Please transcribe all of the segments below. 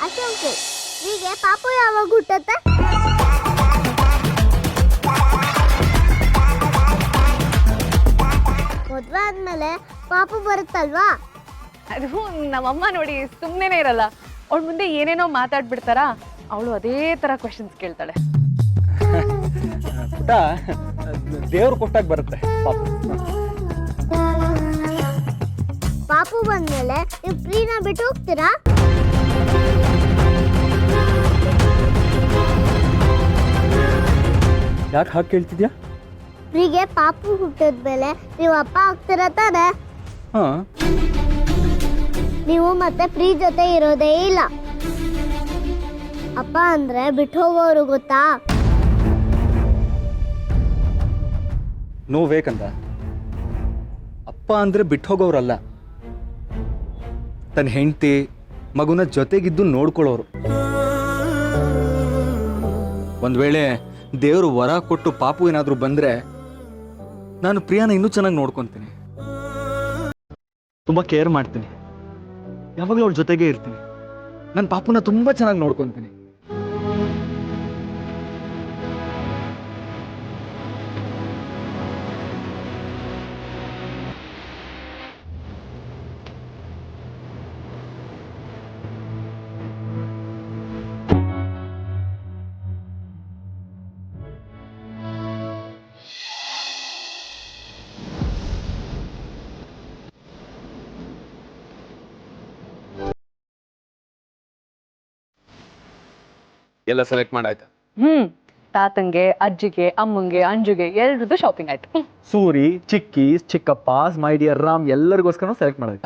ಅಶೋಕ್ ಹೀಗೆ ಪಾಪು ಯಾವಾಗ ಹುಟ್ಟತ್ತೆ? ಮದ್ವೆ ಆದ್ಮೇಲೆ ಪಾಪು ಬರುತ್ತಲ್ವಾ? ಅದು ನಮ್ಮಮ್ಮ ನೋಡಿ ಸುಮ್ಮನೆ ಇರಲ್ಲ, ಅವಳ ಮುಂದೆ ಏನೇನೋ ಮಾತಾಡ್ಬಿಡ್ತಾರ, ಅವಳು ಅದೇ ತರ ಕ್ವೆಶನ್ಸ್ ಕೇಳ್ತಾಳೆ. ಪುಟ ದೇವ್ರು ಕೊಟ್ಟಾಗ ಬರುತ್ತೆ ಪಾಪು. ಪಾಪು ಬಂದ್ಮೇಲೆ ನೀವು ಪ್ರೀನ ಬಿಟ್ಟು ಹೋಗ್ತೀರಾ? ಯಾಕೆ ಹಾಗೆ ಕೇಳ್ತಿದ್ಯಾ? ಪ್ರೀಗೆ ಪಾಪು ಹುಟ್ಟಿದ್ಮೇಲೆ ನೀವು ಅಪ್ಪ ಆಗ್ತೀರಾ ತಾನೆ? ಹಾ, ನೀವು ಮತ್ತೆ ಪ್ರೀ ಜೊತೆ ಇರೋದೇ ಇಲ್ಲ. ಅಪ್ಪ ಅಂದ್ರೆ ಬಿಟ್ಟು ಹೋಗೋರು ಗೊತ್ತಾ? ನೋವೇಕಂದ ಅಪ್ಪ ಅಂದ್ರೆ ಬಿಟ್ಟು ಹೋಗೋರಲ್ಲ, ತನ್ನ ಹೆಂಡತಿ ಮಗುನ ಜೊತೆಗಿದ್ದು ನೋಡ್ಕೊಳ್ಳೋರು. ಒಂದ್ ವೇಳೆ ದೇವರು ವರ ಕೊಟ್ಟು ಪಾಪು ಏನಾದ್ರೂ ಬಂದ್ರೆ ನಾನು ಪ್ರಿಯಾನ ಇನ್ನೂ ಚೆನ್ನಾಗಿ ನೋಡ್ಕೊತೀನಿ, ತುಂಬಾ ಕೇರ್ ಮಾಡ್ತೀನಿ, ಯಾವಾಗಲೂ ಅವಳ ಜೊತೆಗೆ ಇರ್ತೀನಿ, ನನ್ನ ಪಾಪುನ ತುಂಬಾ ಚೆನ್ನಾಗಿ ನೋಡ್ಕೊತೀನಿ. ಎಲ್ಲ ಸೆಲೆಕ್ಟ್ ಮಾಡಾಯ್ತಾ? ತಾತಂಗೆ, ಅಜ್ಜಿಗೆ, ಅಮ್ಮಂಗೆ, ಅಂಜುಗೆ ಎಲ್ರದ್ದು ಶಾಪಿಂಗ್ ಆಯ್ತು. ಸೂರಿ, ಚಿಕ್ಕಿ, ಚಿಕ್ಕಪ್ಪ, ಮೈ ಡಿಯರ್ ರಾಮ್ ಎಲ್ಲರಿಗೋಸ್ಕರ ಸೆಲೆಕ್ಟ್ ಮಾಡೋದು.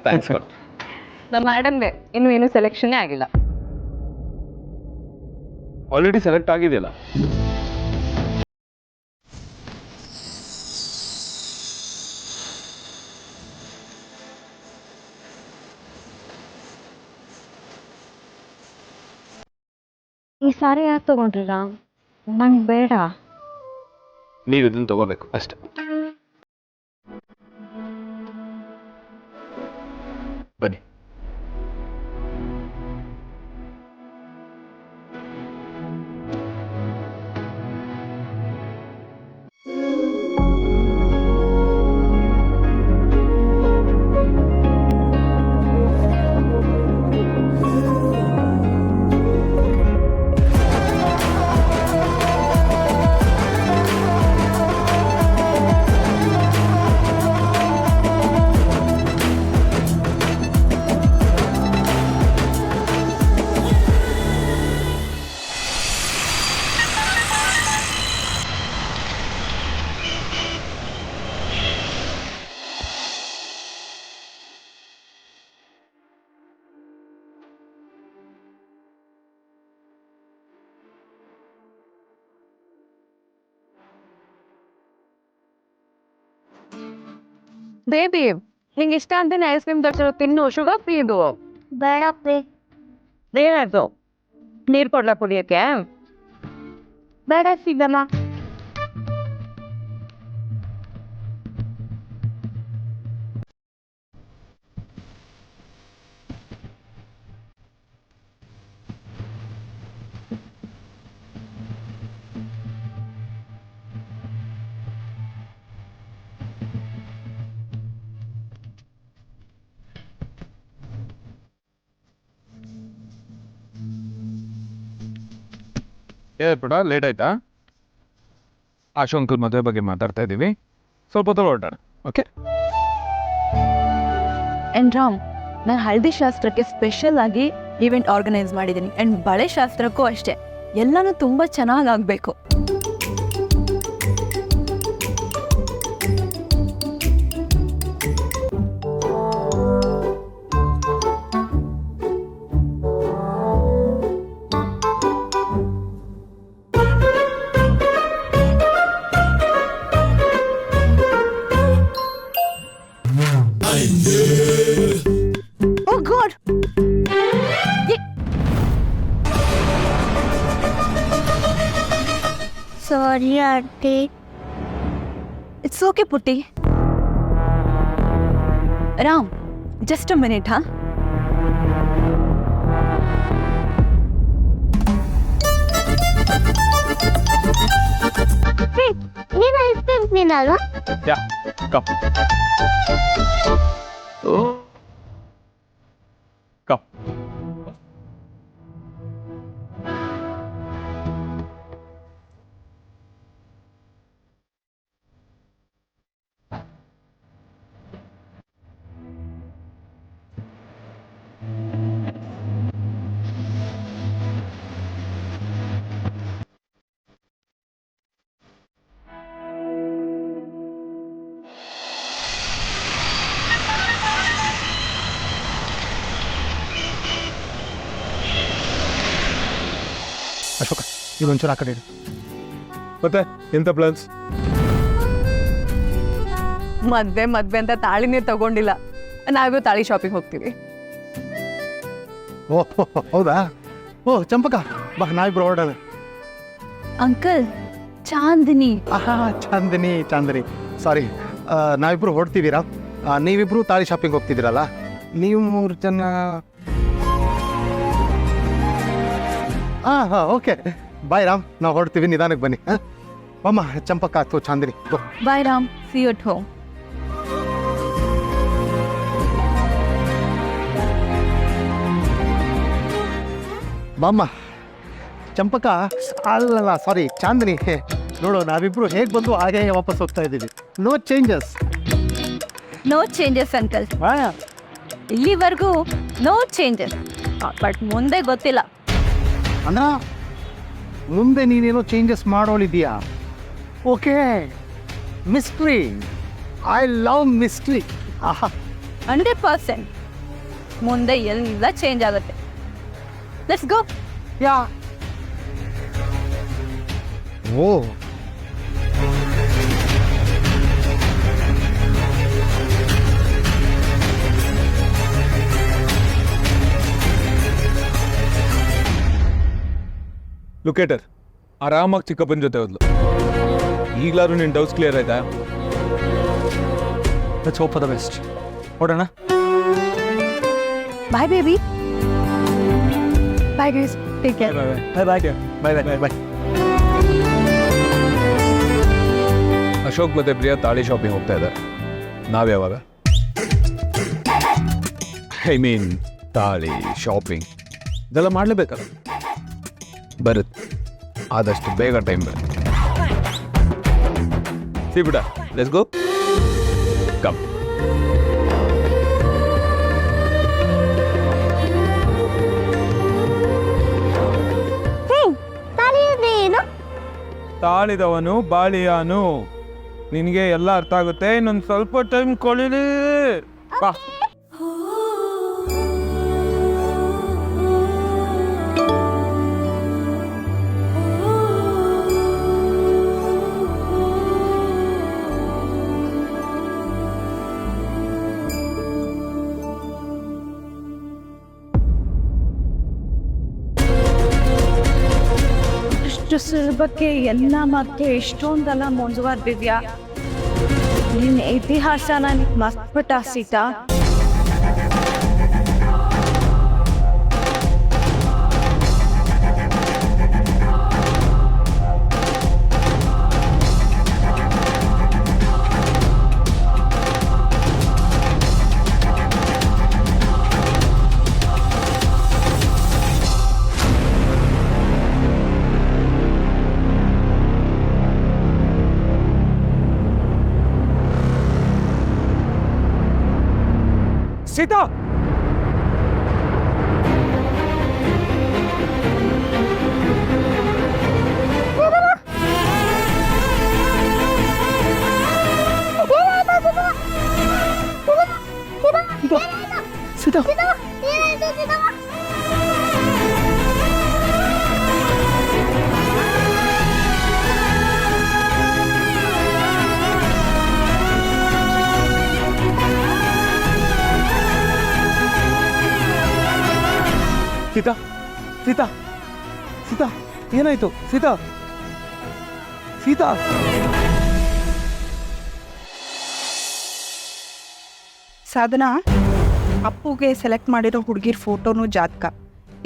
ಥ್ಯಾಂಕ್ಸ್. ನಮ್ಮ ಮೇಡಮ್ಗೆ ಇನ್ನೂ ಏನು ಸೆಲೆಕ್ಷನ್ನೇ ಆಗಿಲ್ಲ. ಆಲ್ರೆಡಿ ಸೆಲೆಕ್ಟ್ ಆಗಿದೆಯಲ್ಲ. ಈ ಸಾರಿ ಯಾಕೆ ತಗೊಂಡ್ರಿಲ್ಲ? ನಂಗೆ ಬೇಡ. ನೀವು ಇದನ್ನು ತಗೋಬೇಕು ಅಷ್ಟೇ. ಬನ್ನಿ. ಬೇಬಿ, ನಿಂಗೆ ಇಷ್ಟ ಅಂತಾನೆ ಐಸ್ ಕ್ರೀಮ್ ತರ್ಸಿರೋ, ತಿನ್ನು. ಶುಗರ್ ಫ್ರೀ ಇದು. ಬೇಡ ಪ್ರೀ. ಏನಾಯ್ತು? ನೀರು ಕೊಡ್ಲಾ ಕುಡಿಯೋಕ್ಕೆ? ಬೇಡ ಸಿಗಲ್ಲ. ಪುಟ ಲೇಟ್ ಆಯ್ತಾ? ಆಶು ಅಂಕಲ್ ಮದುವೆ ಬಗ್ಗೆ ಮಾತಾಡ್ತಾ ಇದ್ದೀವಿ, ಸ್ವಲ್ಪ ಹೊತ್ತು ಹೊರಡೋಣ. ಓಕೆ? ಆ್ಯಂಡ್ ರಾಮ್, ನಾನು ಹಳದಿ ಶಾಸ್ತ್ರಕ್ಕೆ ಸ್ಪೆಷಲ್ ಆಗಿ ಈವೆಂಟ್ ಆರ್ಗನೈಸ್ ಮಾಡಿದ್ದೀನಿ. ಆ್ಯಂಡ್ ಬಳೆ ಶಾಸ್ತ್ರಕ್ಕೂ ಅಷ್ಟೇ, ಎಲ್ಲನೂ ತುಂಬ ಚೆನ್ನಾಗಾಗಬೇಕು. Oh God! Sorry, auntie. It's okay, Putti. Ram, just a minute, huh? ನೀನು ಐಸ್ ಕ್ರೀಮ್ ತಿನ್ನಲ್ವಾ? ಯಾ ಕಪ್ ಕಪ್ ಅಶೋಕ ಇದೊಂಚೂರು ಆ ಕಡೆ ಇಡು. ಮತ್ತೆ ಎಂತ ಪ್ಲಾನ್ಸ್? ಮದ್ವೆ ಅಂತ ತಾಳಿನೇ ತಗೊಂಡಿಲ್ಲ. ನಾವೇ ತಾಳಿ ಶಾಪಿಂಗ್ ಹೋಗ್ತೀವಿ. ಓ ಹೌದಾ? ಓ ಚಂಪಕ ಬಾ, ನಾವಿಬ್ರು ಹೊರಡೋಣ. ಅಂಕಲ್, ಚಾಂದಿನಿ. ಆಹಾ, ಚಾಂದಿನಿ ಸಾರಿ, ನಾವಿಬ್ರು ಹೊರಡ್ತಿದ್ದೀರಾ? ನೀವಿಬ್ರು ತಾಳಿ ಶಾಪಿಂಗ್ ಹೋಗ್ತಿದ್ದೀರಲ್ಲ, ನೀವು 3 ಜನ. ಹಾಂ ಓಕೆ, ಬಾಯ್ ರಾಮ್, ನಾವು ಹೊರಡ್ತೀವಿ, ನಿಧಾನಕ್ಕೆ ಬನ್ನಿ. ಅಮ್ಮ ಚಂಪಕ ಅಥವಾ Chandini go. Bye Ram, see you at home. ಬಾಮ್ಮ. ಚಂಪಕ ಅಲ್ಲಲ್ಲ, ಸಾರಿ ಚಾಂದಿನಿ, ನೋಡು ನಾವಿಬ್ರು ಹೇಗೆ ಬಂದು ಹಾಗೆ ವಾಪಸ್ ಹೋಗ್ತಾ ಇದ್ದೀವಿ. No changes. No changes uncle, ಇಲ್ಲಿವರೆಗೂ ನೋ ಚೇಂಜಸ್. ಬಟ್ ಮುಂದೆ ಗೊತ್ತಿಲ್ಲ. ಅಣ್ಣ, ಮುಂದೆ ನೀನೇನೋ ಚೇಂಜಸ್ ಮಾಡೋಳಿದೆಯಾ? Okay, mystery. I love mystery. ಆಹಾ, 100% ಮುಂದೆ ಎಲ್ಲ ಚೇಂಜ್ ಆಗುತ್ತೆ. Let's go. ಯಾ. ಓ ಲುಕೇಟರ್ ಆರಾಮಾಗಿ ಚಿಕ್ಕಪ್ಪನ ಜೊತೆ ಹೋದ್ಲು. ಈಗಲಾದ್ರೂ ನಿನ್ನ ಡೌಟ್ಸ್ ಕ್ಲಿಯರ್ ಆಯ್ತಾ? Let's hope for the best. ಹೊರಡೋಣ. Bye baby. Bye guys, take care. Bye. Ashok ಮತ್ತೆ ಪ್ರಿಯಾ ತಾಳಿ ಶಾಪಿಂಗ್ ಹೋಗ್ತಾ ಇದ್ದಾರೆ. ನಾವ್ಯಾವಾಗ? ಐ ಮೀನ್ ತಾಳಿ ಶಾಪಿಂಗ್ ಇದೆಲ್ಲ ಮಾಡಲೇಬೇಕಲ್ಲ. ಬರುತ್ತೆ, ಆದಷ್ಟು ಬೇಗ ಟೈಮ್ ಬರುತ್ತೆ. ಸಿ ಬಿಡ, ಲೆಟ್ಸ್ ಗೋ. ಕಮ್. ತಾಳಿ ಅಂದ್ರೆ ಏನು? ತಾಳಿದವನು ಬಾಳಿಯಾನು. ನಿನಗೆ ಎಲ್ಲ ಅರ್ಥ ಆಗುತ್ತೆ, ಇನ್ನೊಂದು ಸ್ವಲ್ಪ ಟೈಮ್ ಕೊಡಲಿ. ಬಾ. ಇಷ್ಟು ಸುಲಭಕ್ಕೆ ಎಲ್ಲ ಮತ್ತೆ ಎಷ್ಟೊಂದೆಲ್ಲ ಮುಂದುವರೆದಿದ್ಯಾ. ನಿನ್ನ ಇತಿಹಾಸನ ಮರ್ತ್ಬಿಟ್ಟ ಸೀತಾ. ಸೀತಾ, ಸೀತಾ ಸೀತಾ ಸೀತಾ ಏನಾಯ್ತು? ಸೀತಾ ಸೀತಾ ಸಾಧನಾ, ಅಪ್ಪುಗೆ ಸೆಲೆಕ್ಟ್ ಮಾಡಿರೋ ಹುಡುಗಿರ ಫೋಟೋನು ಜಾತಕ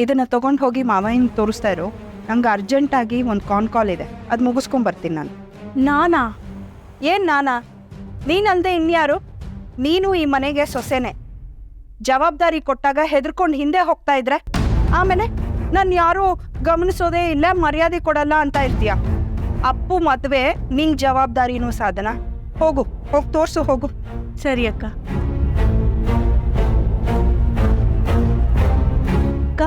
ಇದನ್ನು ತೊಗೊಂಡು ಹೋಗಿ ಮಾವಯ್ಯನ ತೋರಿಸ್ತಾ ಇರೋ. ನಂಗೆ ಅರ್ಜೆಂಟಾಗಿ ಒಂದು ಕಾಲ್ ಇದೆ, ಅದು ಮುಗಿಸ್ಕೊಂಬರ್ತೀನಿ ನಾನು. ನಾನಾ? ಏನು ನಾನಾ? ನೀನಲ್ದೆ ಇನ್ಯಾರು? ನೀನು ಈ ಮನೆಗೆ ಸೊಸೆನೆ. ಜವಾಬ್ದಾರಿ ಕೊಟ್ಟಾಗ ಹೆದರ್ಕೊಂಡು ಹಿಂದೆ ಹೋಗ್ತಾ ಇದ್ರೆ ಆಮೇಲೆ ನಾನು ಯಾರೂ ಗಮನಿಸೋದೇ ಇಲ್ಲ, ಮರ್ಯಾದೆ ಕೊಡಲ್ಲ ಅಂತ ಇರ್ತೀಯ. ಅಪ್ಪು ಮದುವೆ ನಿಂಗೆ ಜವಾಬ್ದಾರಿನೂ ಸಾಧನ. ಹೋಗು, ಹೋಗಿ ತೋರಿಸು, ಹೋಗು. ಸರಿ ಅಕ್ಕ. ಅಕ್ಕ,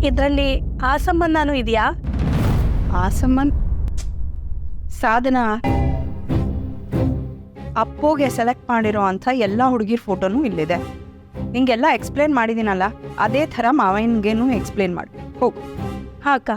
ಇದರಲ್ಲಿ ಆ ಸಂಬಂಧನೂ ಇದೆಯಾ? ಆ ಸಂಬಂಧ ಸಾಧನ ಅಪ್ಪುಗೆ ಸೆಲೆಕ್ಟ್ ಮಾಡಿರೋ ಅಂಥ ಎಲ್ಲ ಹುಡುಗಿರ ಫೋಟೋನೂ ಇಲ್ಲಿದೆ. ನಿಂಗೆಲ್ಲ ಎಕ್ಸ್ಪ್ಲೇನ್ ಮಾಡಿದ್ದೀನಲ್ಲ, ಅದೇ ಥರ ಮಾವನಿಗೇನು ಎಕ್ಸ್ಪ್ಲೇನ್ ಮಾಡಿ. ಹೋಗು. ಹಾ ಅಕ್ಕ.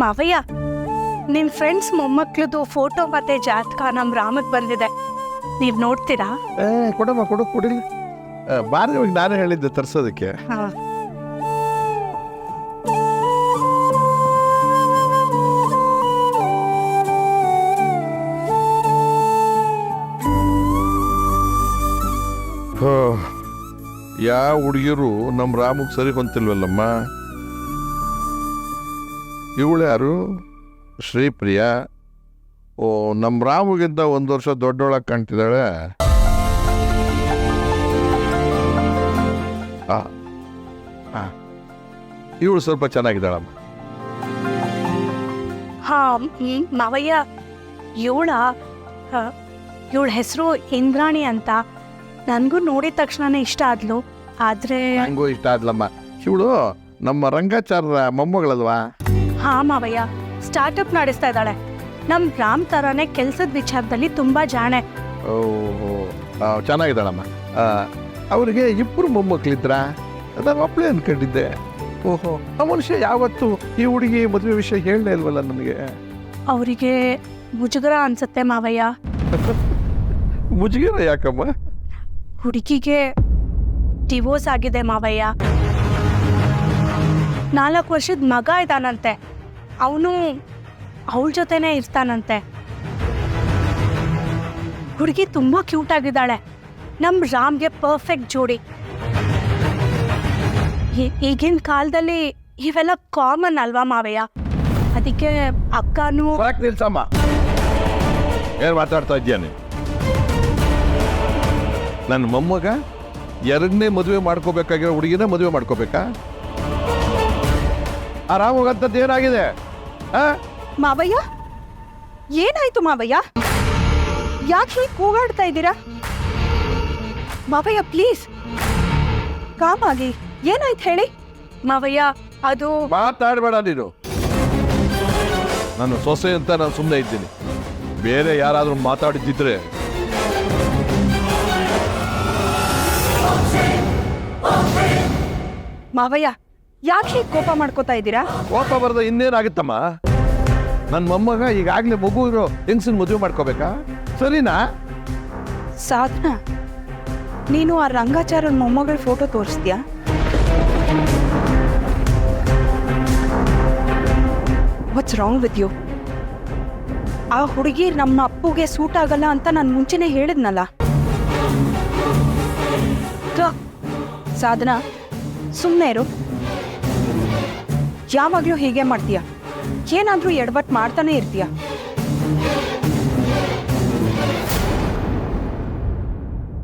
ಮಾವಯ್ಯ, ನಿನ್ನ ಫ್ರೆಂಡ್ಸ್ ಮೊಮ್ಮಕ್ಳದು ಫೋಟೋ ಮತ್ತೆ ಜಾತಕ ನಮ್ಮ ರಾಮಕ್ಕೆ ಬಂದಿದೆ. ನೀವು ನೋಡ್ತೀರಾ? ಕೊಡಮ್ಮ, ಕೊಡು, ಕೊಡಿಲ್ಲ. ಬಾರಿ ಹೋಗಿ ನಾನೇ ಹೇಳಿದ್ದೆ ತರ್ಸೋದಕ್ಕೆ. ಹಾಂ. ಯಾವ ಹುಡುಗಿರು ನಮ್ಮ ರಾಮಕ್ಕೆ ಸರಿ ಹೊಂತಿಲ್ವಲ್ಲಮ್ಮ. ಇವಳು ಯಾರು? ಶ್ರೀಪ್ರಿಯಾ. ಓ, ನಮ್ಮ ರಾಮಗಿಂತ 1 ವರ್ಷ ದೊಡ್ಡೊಳಗೆ ಕಾಣ್ತಿದ್ದಾಳೆ. ಇವಳು ಸ್ವಲ್ಪ ಚೆನ್ನಾಗಿದ್ದಾಳಮ್ಮ. ಹಾಂ ಮಾವಯ್ಯ, ಇವಳ ಹೆಸರು ಇಂದ್ರಾಣಿ ಅಂತ. ನನಗೂ ನೋಡಿದ ತಕ್ಷಣನೇ ಇಷ್ಟ ಆದ್ಲು. ಆದರೆ ನಂಗೂ ಇಷ್ಟ ಆದ್ಲಮ್ಮ. ಇವಳು ನಮ್ಮ ರಂಗಾಚಾರ್ಯ ಮೊಮ್ಮಗಳಲ್ವಾ? ಹಾಂ ಮಾವಯ್ಯ, ಸ್ಟಾರ್ಟಪ್ ನಡೆಸ್ತಾ ಇದ್ದಾಳೆ. ನಮ್ಮ ರಾಮ್ ಥರನೇ ಕೆಲಸದ ವಿಚಾರದಲ್ಲಿ ತುಂಬ ಜಾಣೆ. ಓಹೋ, ಚೆನ್ನಾಗಿದ್ದಾಳಮ್ಮ. ಅವರಿಗೆ 2 ಮೊಮ್ಮಕ್ಕಳಿದ್ರ? ನಾನು ಒಬ್ಬಳೇ ಅನ್ಕೊಂಡಿದ್ದೆ. ಓಹೋ, ಆ ಮನುಷ್ಯ ಯಾವತ್ತು ಈ ಹುಡುಗಿ ಮದುವೆ ವಿಷಯ ಹೇಳಲೇ ಇಲ್ವಲ್ಲ ನನಗೆ. ಅವರಿಗೆ ಮುಜುಗರ ಅನ್ಸುತ್ತೆ ಮಾವಯ್ಯ. ಮುಜುಗರ ಯಾಕಮ್ಮ? ಹುಡುಗಿಗೆ ಡಿವೋರ್ಸ್ ಆಗಿದೆ ಮಾವಯ್ಯ. 4 ವರ್ಷದ ಮಗ ಇದ್ದಾನಂತೆ. ಅವನು ಅವಳ ಜೊತೆನೇ ಇರ್ತಾನಂತೆ. ಹುಡುಗಿ ತುಂಬ ಕ್ಯೂಟ್ ಆಗಿದ್ದಾಳೆ. ನಮ್ಮ ರಾಮ್ಗೆ ಪರ್ಫೆಕ್ಟ್ ಜೋಡಿ. ಈಗಿನ ಕಾಲದಲ್ಲಿ ಇವೆಲ್ಲ ಕಾಮನ್ ಅಲ್ವಾ ಮಾವಯ್ಯ? ಅದಕ್ಕೆ ಅಕ್ಕನೂ. ನಿಲ್ಸಮ್ಮ, ಏನು ಮಾತಾಡ್ತಾ ಇದ್ದೀಯ ನೀನು? ನನ್ನ ಮೊಮ್ಮಗ 2ನೇ ಮದುವೆ ಮಾಡ್ಕೋಬೇಕಾಗಿರೋ ಹುಡುಗಿನ ಮದುವೆ ಮಾಡ್ಕೋಬೇಕಾ? ಆರಾಮೋಗಂಥದ್ದು ಏನಾಗಿದೆ? ಮಾವಯ್ಯ, ಏನಾಯ್ತು ಮಾವಯ್ಯ? ಯಾಕೆ ಹೀಗೆ ಕೂಗಾಡ್ತಾ ಇದ್ದೀರಾ? ಮಾವಯ್ಯ ಪ್ಲೀಸ್ ಕಾಮ್ ಆಗಿ. ಏನಾಯ್ತು ಹೇಳಿ? ಮಾವಯ್ಯ, ಅದು ಮಾತಾಡಬೇಡ ನೀನು. ನನ್ನ ಸೊಸೆ ಅಂತ ನಾನು ಸುಮ್ಮನೆ ಇದ್ದೀನಿ. ಬೇರೆ ಯಾರಾದರೂ ಮಾತಾಡಿದ್ದಿದ್ರೆ. ಮಾವಯ್ಯ, ಯಾಕೆ ಹೀಗೆ ಕೋಪ ಮಾಡ್ಕೋತಾ ಇದ್ದೀರಾ? ಕೋಪ ಬರದ ಇನ್ನೇನಾಗುತ್ತಮ್ಮ? ನನ್ನ ಮೊಮ್ಮಗ ಈಗಾಗಲೇ ಮಗು ಇರೋ ಹೆಂಗಸಿನ ಮದುವೆ ಮಾಡ್ಕೋಬೇಕಾ? ಸರಿನಾ? ಸಾಧನಾ, ನೀನು ಆ ರಂಗಾಚಾರ್ಯನ ಮೊಮ್ಮಗಳ ಫೋಟೋ ತೋರಿಸ್ತೀಯಾ? What's wrong with you? ಆ ಹುಡುಗಿ ನಮ್ಮ ಅಪ್ಪುಗೆ ಸೂಟ್ ಆಗಲ್ಲ ಅಂತ ನಾನು ಮುಂಚೆನೇ ಹೇಳಿದ್ನಲ್ಲ. ಸಾಧನಾ, ಸುಮ್ಮನೆ ಇರು. ಯಾವಾಗಲೂ ಹೀಗೆ ಮಾಡ್ತೀಯ. ಏನಾದರೂ ಎಡವಟ್ಟು ಮಾಡ್ತಾನೆ ಇರ್ತೀಯ.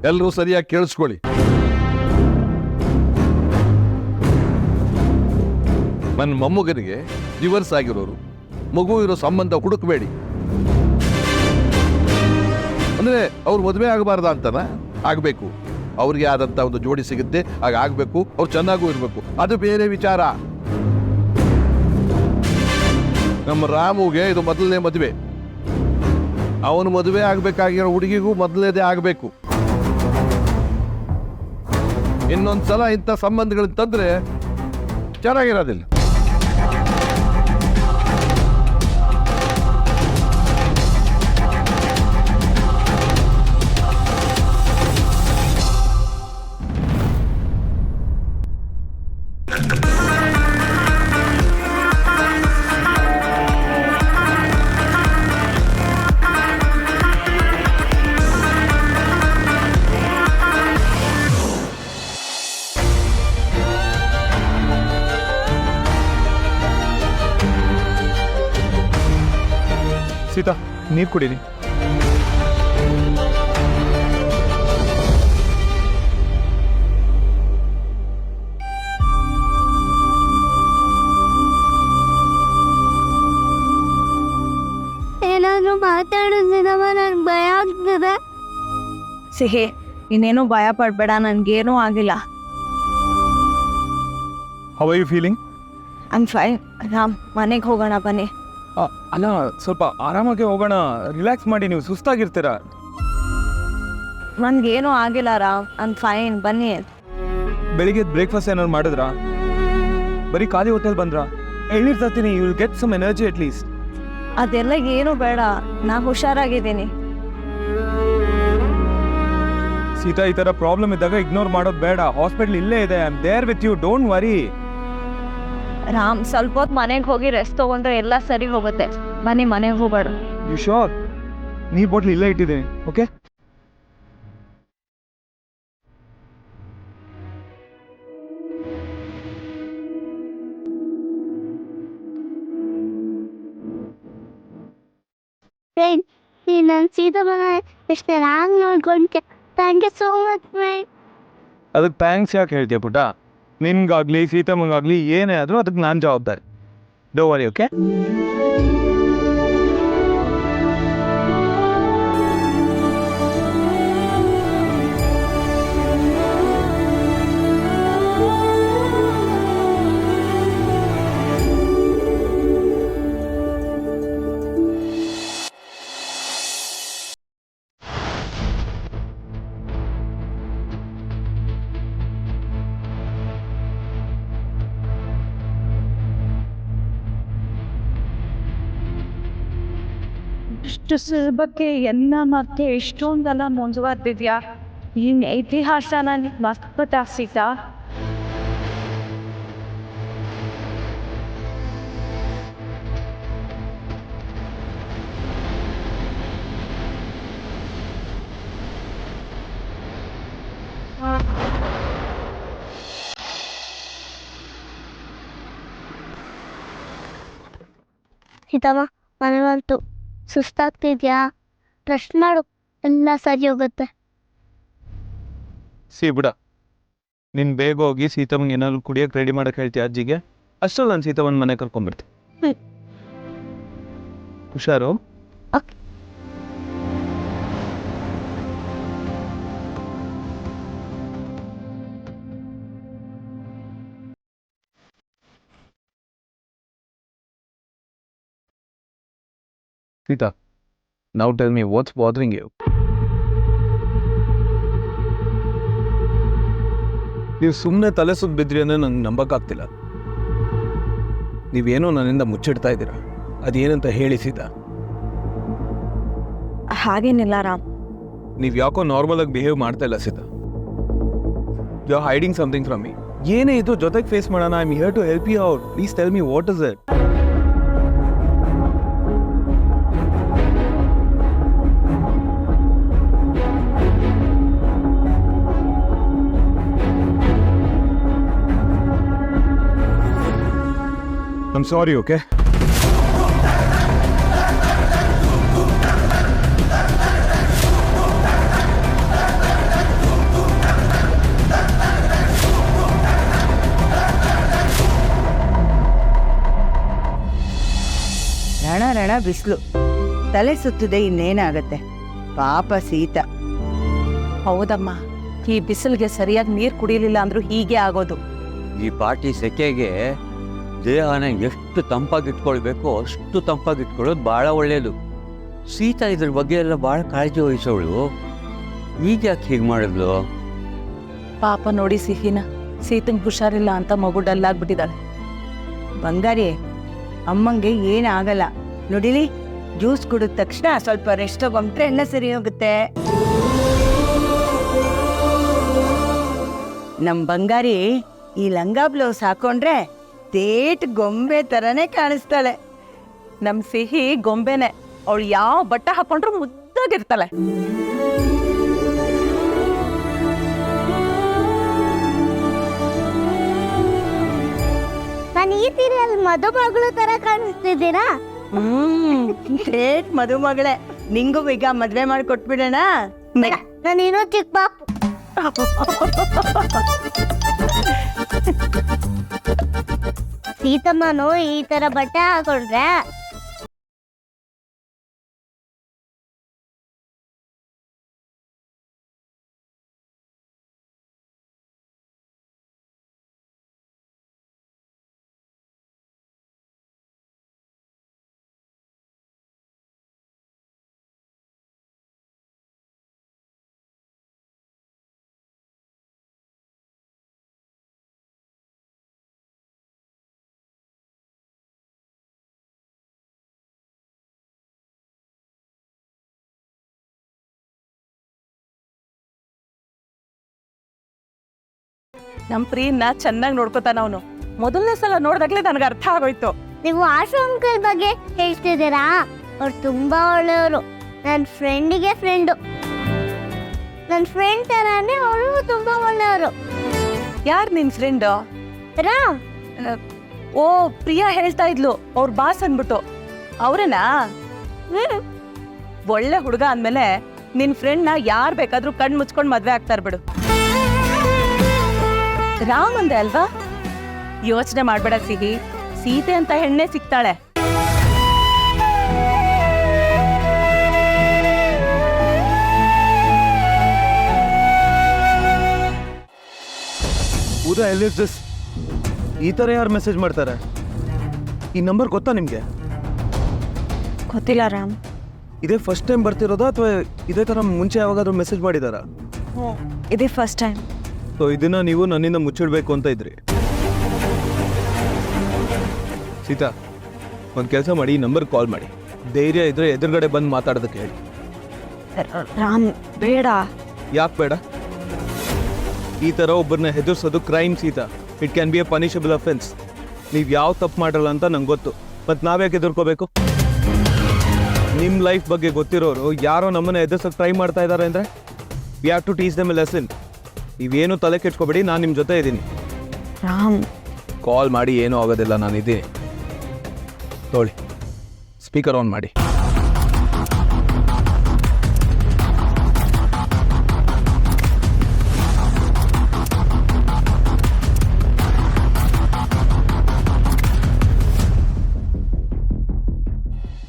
ಎಲ್ಲರೂ ಸರಿಯಾಗಿ ಕೇಳಿಸ್ಕೊಳ್ಳಿ. ನನ್ನ ಮೊಮ್ಮಗನಿಗೆ ಡಿವೋರ್ಸ್ ಆಗಿರೋರು, ಮಗು ಇರೋ ಸಂಬಂಧ ಹುಡುಕಬೇಡಿ. ಅಂದ್ರೆ ಅವ್ರು ಮದುವೆ ಆಗಬಾರ್ದ ಅಂತನ? ಆಗಬೇಕು. ಅವ್ರಿಗೆ ಆದಂಥ ಒಂದು ಜೋಡಿ ಸಿಗುತ್ತೆ, ಆಗ ಆಗಬೇಕು. ಅವ್ರು ಚೆನ್ನಾಗೂ ಇರಬೇಕು, ಅದು ಬೇರೆ ವಿಚಾರ. ನಮ್ಮ ರಾಮುಗೆ ಇದು ಮೊದಲನೇ ಮದುವೆ. ಅವನು ಮದುವೆ ಆಗಬೇಕಾಗಿರೋ ಹುಡುಗಿಗೂ ಮೊದಲನೇದೇ ಆಗಬೇಕು. ಇನ್ನೊಂದ್ಸಲ ಇಂಥ ಸಂಬಂಧಗಳನ್ನ ತಂದ್ರೆ ಚೆನ್ನಾಗಿರೋದಿಲ್ಲ. ನೀರು ಕುಡೀರಿ. ಏನಾದ್ರು ಮಾತಾಡಿಸಿದವ ನನ್ಗೆ ಭಯ ಆಗ್ತದೆ. ಸಿಹಿ ಇನ್ನೇನು ಭಯ ಪಡಬೇಡ, ನನಗೇನೂ ಆಗಿಲ್ಲ. How are you feeling? I'm fine. Ram, ಮನೆಗೆ ಹೋಗೋಣ ಬನ್ನಿ. ಅಲ್ಲ, ಸ್ವಲ್ಪ ಆರಾಮಾಗಿ ಹೋಗೋಣ. ರಿಲ್ಯಾಕ್ಸ್ ಮಾಡಿ, ನೀವು ಸುಸ್ತಾಗಿರ್ತೀರ. ನನಗೇನೂ ಆಗಿಲ್ಲ ರಾಮ್, ಐಮ್ ಫೈನ್, ಬನ್ನಿ. ಬೆಳಿಗ್ಗೆ ಬ್ರೇಕ್ಫಾಸ್ಟ್ ಏನಾದ್ರು ಮಾಡಿದ್ರಾ? ಬರೀ ಖಾಲಿ ಹೋಟೆಲ್ ಬಂದ್ರಾ? ಎಳ್ನೀರು ತರ್ತೀನಿ, you will get some energy at least. ಅದೆಲ್ಲ ಏನೂ ಬೇಡ, ನಾ ಹುಷಾರಾಗಿದ್ದೀನಿ. ಸೀತಾ, ಈ ಥರ ಪ್ರಾಬ್ಲಮ್ ಇದ್ದಾಗ ಇಗ್ನೋರ್ ಮಾಡೋದು ಬೇಡ. ಹಾಸ್ಪಿಟಲ್ ಇಲ್ಲೇ ಇದೆ. I am there with you, don't worry. Ram, ಸ್ವಲ್ಪ ಹೊತ್ತು ಮನೆಗೆ ಹೋಗಿ ರೆಸ್ಟ್ ತಗೊಂಡ್ರೆ ಎಲ್ಲ ಸರಿ ಹೋಗುತ್ತೆ. ಬನ್ನಿ, ಮನೆಗೆ ಹೋಗೋಣ. You sure? ನೀರು ಬಾಟ್ಲ್ ಇಲ್ಲೇ ಇಟ್ಟಿದ್ದೀನಿ, ಓಕೆ? ಫ್ರೆಂಡ್, ನೀ ನನ್ನ ಸೀದಮ್ಮನ ಎಷ್ಟು ಚೆನ್ನಾಗಿ ನೋಡ್ಕೊಂಡೆ. Thank you so much friend. ಅದಕ್ಕೆ ಥ್ಯಾಂಕ್ಸ್ ಯಾಕೆ ಹೇಳ್ತೀಯ ಪುಟ್ಟ? ನಿನ್ಗಾಗಲಿ ಸೀತಮ್ಮಗಾಗಲಿ ಏನೇ ಆದರೂ ಅದಕ್ಕೆ ನಾನು ಜವಾಬ್ದಾರಿ. Don't worry, okay? ಇಷ್ಟು ಸುಲಭಕ್ಕೆ ಎಲ್ಲ ಮತ್ತೆ ಎಷ್ಟೊಂದೆಲ್ಲ ಮುಂದುವರೆದಿದ್ಯಾ. ಈ ಇತಿಹಾಸ ನನಗೆ ಮಸ್ತ್ ಗೊತ್ತಾಗ್ಸಿತಾ. ಸೀತಮ್ಮ, ಮನೆ ಬಂತು. ಸುಸ್ತಾಗ್ತಿದ್ಯಾ? ಟ್ರಸ್ಟ್ ಮಾಡು, ಎಲ್ಲ ಸರಿ ಹೋಗುತ್ತೆ. ಬಿಡ, ನೀನು ಬೇಗ ಹೋಗಿ ಸೀತಮ್ಮಂಗೆ ಏನಾದ್ರು ಕುಡಿಯೋಕೆ ರೆಡಿ ಮಾಡಕ್ಕೆ ಹೇಳ್ತೀಯ ಅಜ್ಜಿಗೆ. ಅಷ್ಟರಲ್ಲಿ ನಾನು ಸೀತಮ್ಮನ ಮನೆ ಕರ್ಕೊಂಡ್ಬಿಡ್ತೀನಿ. ಹುಷಾರು. Okay. Sita, now tell me what's bothering you? ನೀವು ಸುಮ್ಮನೆ ತಲೆ ಸುತ್ತ ಬಿದ್ರಿ ಅಂದರೆ ನಂಗೆ ನಂಬಕ್ಕಾಗ್ತಿಲ್ಲ. ನೀವೇನೋ ನನ್ನಿಂದ ಮುಚ್ಚಿಡ್ತಾ ಇದ್ದೀರಾ. ಅದೇನಂತ ಹೇಳಿ ಸೀತಾ. ಹಾಗೇನಿಲ್ಲ ರಾಮ್. ನೀವು ಯಾಕೋ ನಾರ್ಮಲ್ ಆಗಿ ಬಿಹೇವ್ ಮಾಡ್ತಾ ಇಲ್ಲ Sita. You are hiding something from me. ಏನೇ ಇದು, ಜೊತೆಗೆ ಫೇಸ್ ಮಾಡೋಣ. I am here to help you out. Please tell me what is it. I'm sorry, okay? ರಣ ಬಿಸಿಲು, ತಲೆ ಸುತ್ತದೆ, ಇನ್ನೇನಾಗತ್ತೆ. ಪಾಪ ಸೀತಾ. ಹೌದಮ್ಮ, ಈ ಬಿಸಿಲಿಗೆ ಸರಿಯಾಗಿ ನೀರು ಕುಡಿಲಿಲ್ಲ ಅಂದ್ರೂ ಹೀಗೆ ಆಗೋದು. ಈ ಪಾಟಿ ಸೆಕೆಗೆ ದೇಹನ ಎಷ್ಟು ತಂಪಾಗಿಟ್ಕೊಳ್ಬೇಕೋ ಅಷ್ಟು ತಂಪಾಗಿಟ್ಕೊಳ್ಳೋದು ಭಾಳ ಒಳ್ಳೆಯದು. ಸೀತಾ ಇದ್ರ ಬಗ್ಗೆ ಎಲ್ಲ ಭಾಳ ಕಾಳಜಿ ವಹಿಸೋಳು. ಈಗ ಯಾಕೆ ಹೀಗೆ ಮಾಡಿದ್ಲು? ಪಾಪ ನೋಡಿ ಸಿಹಿನ, ಸೀತಂಗೆ ಹುಷಾರಿಲ್ಲ ಅಂತ ಮಗು ಡಲ್ಲಾಗ್ಬಿಟ್ಟಿದ್ದಾಳೆ. ಬಂಗಾರಿ, ಅಮ್ಮಂಗೆ ಏನಾಗಲ್ಲ ನೋಡಿಲಿ. ಜ್ಯೂಸ್ ಕುಡಿದ ತಕ್ಷಣ ಸ್ವಲ್ಪ ರೆಸ್ಟ್ ತಗೊಂಡ್ರೆ ಎಲ್ಲ ಸರಿ ಹೋಗುತ್ತೆ. ನಮ್ಮ ಬಂಗಾರಿ ಈ ಲಂಗ ಬ್ಲೌಸ್ ಹಾಕೊಂಡ್ರೆ ತೇಟ್ ಗೊಂಬೆ ಥರನೇ ಕಾಣಿಸ್ತಾಳೆ. ನಮ್ಮ ಸಿಹಿ ಗೊಂಬೆನೆ, ಅವಳು ಯಾವ ಬಟ್ಟೆ ಹಾಕೊಂಡ್ರು ಮುದ್ದಾಗಿರ್ತಾಳೆ. ನಾನು ಈ ಸೀರಿಯಲ್ ಮದುಮಗಳು ತರ ಕಾಣಿಸ್ತಿದ್ದೀರಾ? ಗ್ರೇಟ್ ಮದುಮಗಳೇ. ನಿಂಗೂ ಈಗ ಮದ್ವೆ ಮಾಡಿ ಕೊಟ್ಬಿಡೋಣ. ನಾನೇನೋ ಚಿಕ್ಕ ಪಾಪು. ಸೀತಮ್ಮನು ಈ ತರ ಬಟ್ಟೆ ಹಾಕೊಂಡ್ರೆ ನಮ್ಮ ಪ್ರಿಯನ್ನ ಚೆನ್ನಾಗಿ ನೋಡ್ಕೋತಾನ ಅವನು. ಮೊದಲನೇ ಸಲ ನೋಡಿದಾಗ್ಲೇ ನನಗೆ ಅರ್ಥ ಆಗೋಯ್ತು. ನೀವು ಆಶು ಅಂಕಲ್ ಬಗ್ಗೆ ಹೇಳ್ತಿದ್ದೀರಾ? ಅವ್ರು ತುಂಬಾ ಒಳ್ಳೆಯವರು. ನನ್ನ ಫ್ರೆಂಡಿಗೆ ಫ್ರೆಂಡು. ನನ್ನ ಫ್ರೆಂಡ್ ತರಾನೇ ಅವರು ತುಂಬಾ ಒಳ್ಳೆಯವರು. ಯಾರು ನಿನ್ ಫ್ರೆಂಡು? ರಾಮ್. ಓ, ಪ್ರಿಯಾ ಹೇಳ್ತಾ ಇದ್ಲು ಅವ್ರ ಬಾಸ್ ಅನ್ಬಿಟ್ಟು. ಅವ್ರೇನಾ? ಒಳ್ಳೆ ಹುಡುಗ ಅಂದ್ಮೇಲೆ ನಿನ್ ಫ್ರೆಂಡ್ನ ಯಾರು ಬೇಕಾದ್ರೂ ಕಣ್ ಮುಚ್ಕೊಂಡು ಮದ್ವೆ ಆಗ್ತಾರ ಬಿಡು. ರಾಮ್ ಅಂದೆ ಅಲ್ವಾ? ಯೋಚನೆ ಮಾಡ್ಬೇಡ ಸಿಹಿ, ಸೀತೆ ಅಂತ ಹೆಣ್ಣೆ ಸಿಗ್ತಾಳೆ. ಉದಾ ಎಲ್ಲಿಸ್ ದಿಸ್? ಈ ಥರ ಯಾರು ಮೆಸೇಜ್ ಮಾಡ್ತಾರೆ? ಈ ನಂಬರ್ ಗೊತ್ತಾ ನಿಮಗೆ? ಗೊತ್ತಿಲ್ಲ ರಾಮ್. ಇದೇ ಫಸ್ಟ್ ಟೈಮ್ ಬರ್ತಿರೋದಾ ಅಥವಾ ಇದೇ ಥರ ಮುಂಚೆ ಯಾವಾಗಾದ್ರೂ ಮೆಸೇಜ್ ಮಾಡಿದಾರಾ? ಇದೇ ಫಸ್ಟ್ ಟೈಮ್. ಸೊ ಇದನ್ನ ನೀವು ನನ್ನಿಂದ ಮುಚ್ಚಿಡ್ಬೇಕು ಅಂತ ಇದ್ರಿ. ಸೀತಾ, ಒಂದು ಕೆಲಸ ಮಾಡಿ, ಈ ನಂಬರ್ ಕಾಲ್ ಮಾಡಿ. ಧೈರ್ಯ ಇದ್ರೆ ಎದುರುಗಡೆ ಬಂದು ಮಾತಾಡೋದಕ್ಕೆ ಹೇಳಿ. ರಾಮ್ ಬೇಡ. ಯಾಕೆ ಬೇಡ? ಈ ಥರ ಒಬ್ಬರನ್ನ ಹೆದರ್ಸೋದು crime Sita. It can be a punishable offence. ನೀವು ಯಾವ ತಪ್ಪು ಮಾಡಲ್ಲ ಅಂತ ನಂಗೆ ಗೊತ್ತು. ಮತ್ತು ನಾವ್ಯಾಕೆ ಎದುರ್ಕೋಬೇಕು? ನಿಮ್ಮ ಲೈಫ್ ಬಗ್ಗೆ ಗೊತ್ತಿರೋರು ಯಾರೋ ನಮ್ಮನ್ನ ಎದುರ್ಸೋಕೆ ಟ್ರೈ ಮಾಡ್ತಾ ಇದ್ದಾರೆ ಅಂದರೆ we have to teach them a lesson. ನೀವೇನು ತಲೆ ಕೆಡ್ಸ್ಕೊಬೇಡಿ, ನಾನು ನಿಮ್ಮ ಜೊತೆ ಇದ್ದೀನಿ. ರಾಮ್ ಕಾಲ್ ಮಾಡಿ ಏನೂ ಆಗೋದಿಲ್ಲ, ನಾನಿದ್ದೀನಿ. ತೊಗೊಳ್ಳಿ, ಸ್ಪೀಕರ್ ಆನ್ ಮಾಡಿ.